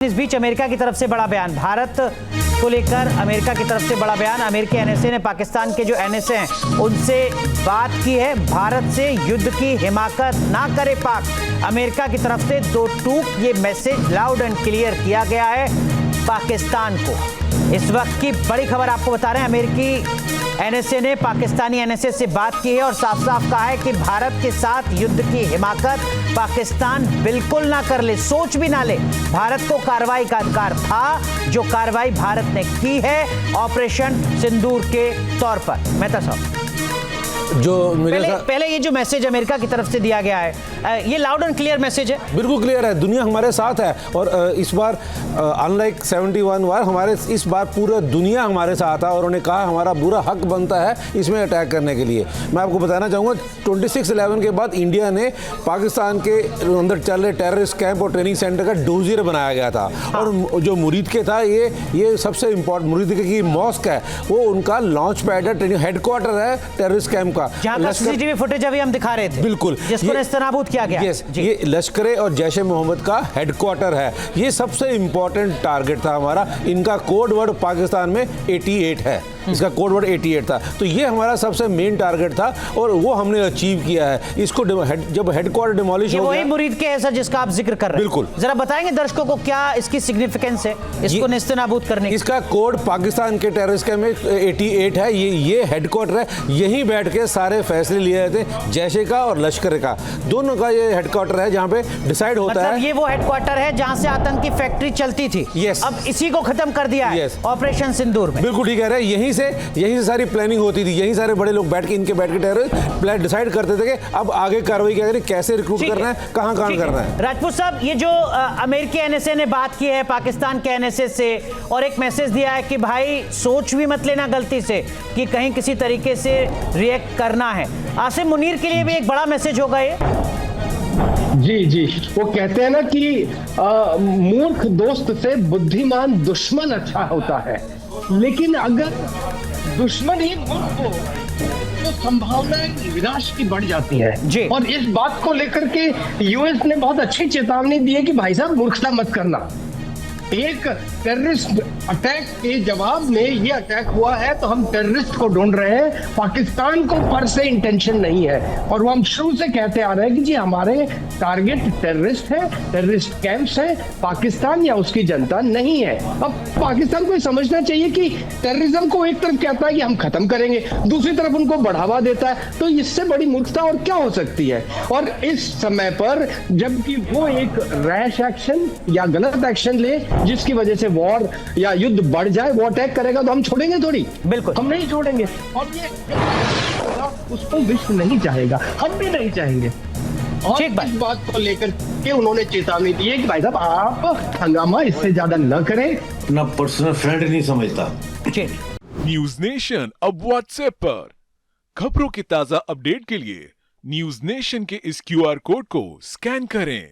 इस बीच अमेरिका की तरफ से बड़ा बयान, भारत को लेकर अमेरिका की तरफ से बड़ा बयान। अमेरिकी एनएसए ने पाकिस्तान के जो एनएसए हैं उनसे बात की है, भारत से युद्ध की हिमाकत ना करे पाक। अमेरिका की तरफ से दो टूक ये मैसेज लाउड एंड क्लियर किया गया है पाकिस्तान को। इस वक्त की बड़ी खबर आपको बता रहे हैं, अमेरिकी एनएसए ने पाकिस्तानी एनएसए से बात की है और साफ साफ कहा है कि भारत के साथ युद्ध की हिमाकत पाकिस्तान बिल्कुल ना कर ले, सोच भी ना ले। भारत को कार्रवाई का अधिकार था, जो कार्रवाई भारत ने की है ऑपरेशन सिंदूर के तौर पर। मेहता साहब, जो पहले ये जो मैसेज अमेरिका की तरफ से दिया गया है, ये लाउड एंड क्लियर मैसेज है, बिल्कुल क्लियर है, दुनिया हमारे साथ है। और इस बार अनलाइक 71 बार हमारे इस बार पूरा दुनिया हमारे साथ है और उन्होंने कहा हमारा पूरा हक बनता है इसमें अटैक करने के लिए। मैं आपको बताना चाहूँगा 26/11 के बाद इंडिया ने पाकिस्तान के अंदर चल रहे टेररिस्ट कैंप और ट्रेनिंग सेंटर का डोजियर बनाया गया था। और जो मुरीद के था, ये सबसे इम्पोर्टेंट मुरीद के की मॉस्क है, वो उनका लॉन्च पैड है, ट्रेनिंग हेडक्वार्टर है टेररिस्ट कैंप का, जहां का सीसीटीवी फुटेज अभी हम दिखा रहे थे, बिल्कुल, जिसको नेस्तनाबूद किया गया। ये लश्कर और जैश-ए मोहम्मद का हेडक्वार्टर है। ये सबसे इंपॉर्टेंट टारगेट था हमारा। इनका कोड वर्ड पाकिस्तान में 88 है, इसका कोड वर्ड 88 था। तो ये हमारा सबसे मेन टारगेट था और वो हमने अचीव किया है। इसको जब हेडक्वार्टर डिमोलिश हो गया, वही मुरीद के ऐसा जिसका आप जिक्र कर रहे हैं, बिल्कुल, जरा बताएंगे दर्शकों को क्या इसकी सिग्निफिकेंस है, इसको नेस्तनाबूद करने की? इसका कोड पाकिस्तान के टेररिस्ट कैंप में 88 है। ये हेडक्वार्टर है, यहीं बैठ के सारे फैसले लिए जाते हैं, जैशे का और लश्कर का, दोनों का ये हेडक्वार्टर है जहां पे डिसाइड होता है। ये वो हेडक्वार्टर है जहां से आतंकी फैक्ट्री चलती थी। यस, अब इसी को खत्म कर दिया है ऑपरेशन सिंदूर में। बिल्कुल ठीक कह रहे हैं, यहीं से सारी प्लानिंग होती थी, यहीं सारे बड़े लोग बैठ के टेररिस्ट प्लान डिसाइड करते थे कि अब आगे कार्रवाई क्या करें, कैसे रिक्रूट करना है, कहां करना है। राजपूत साहब, ये जो अमेरिकी एनएसए ने बात की है पाकिस्तान के एनएसए से और एक मैसेज दिया है कि भाई सोच भी मत लेना गलती से कि कहीं किसी तरीके से रिएक्ट करना है, आसिम मुनीर के लिए भी एक बड़ा मैसेज होगा ये। जी, वो कहते हैं ना कि मूर्ख दोस्त से बुद्धिमान दुश्मन अच्छा होता है, लेकिन अगर दुश्मन ही मूर्ख हो तो संभावनाएं विनाश की बढ़ जाती है जी। और इस बात को लेकर के यूएस ने बहुत अच्छी चेतावनी दी है कि भाई साहब मूर्खता मत करना। एक टेररिस्ट अटैक के जवाब में ये अटैक हुआ है तो हम टेररिस्ट को ढूंढ रहे हैं, पाकिस्तान को पर से इंटेंशन नहीं है। और वो हम शुरू से कहते आ रहे हैं कि जी हमारे टारगेट टेररिस्ट है, टेररिस्ट कैंप्स है, पाकिस्तान या उसकी जनता नहीं है। अब पाकिस्तान को समझना चाहिए कि टेररिज्म को एक तरफ कहता है कि हम खत्म करेंगे, दूसरी तरफ उनको बढ़ावा देता है, तो इससे बड़ी मूर्खता और क्या हो सकती है। और इस समय पर जबकि वो एक रैश एक्शन या गलत एक्शन ले जिसकी वजह से वॉर या युद्ध बढ़ जाए, वो अटैक करेगा तो हम छोड़ेंगे थोड़ी, बिल्कुल हम नहीं छोड़ेंगे। और ये उसको विश्व नहीं चाहेगा, हम भी नहीं चाहेंगे। और इस बात को लेकर के उन्होंने चेतावनी दी है कि भाई साहब आप हंगामा इससे ज्यादा न करें। अपना पर्सनल फ्रेंड नहीं समझता। न्यूज नेशन अब व्हाट्सएप पर खबरों की ताजा अपडेट के लिए न्यूज नेशन के इस QR कोड को स्कैन करें।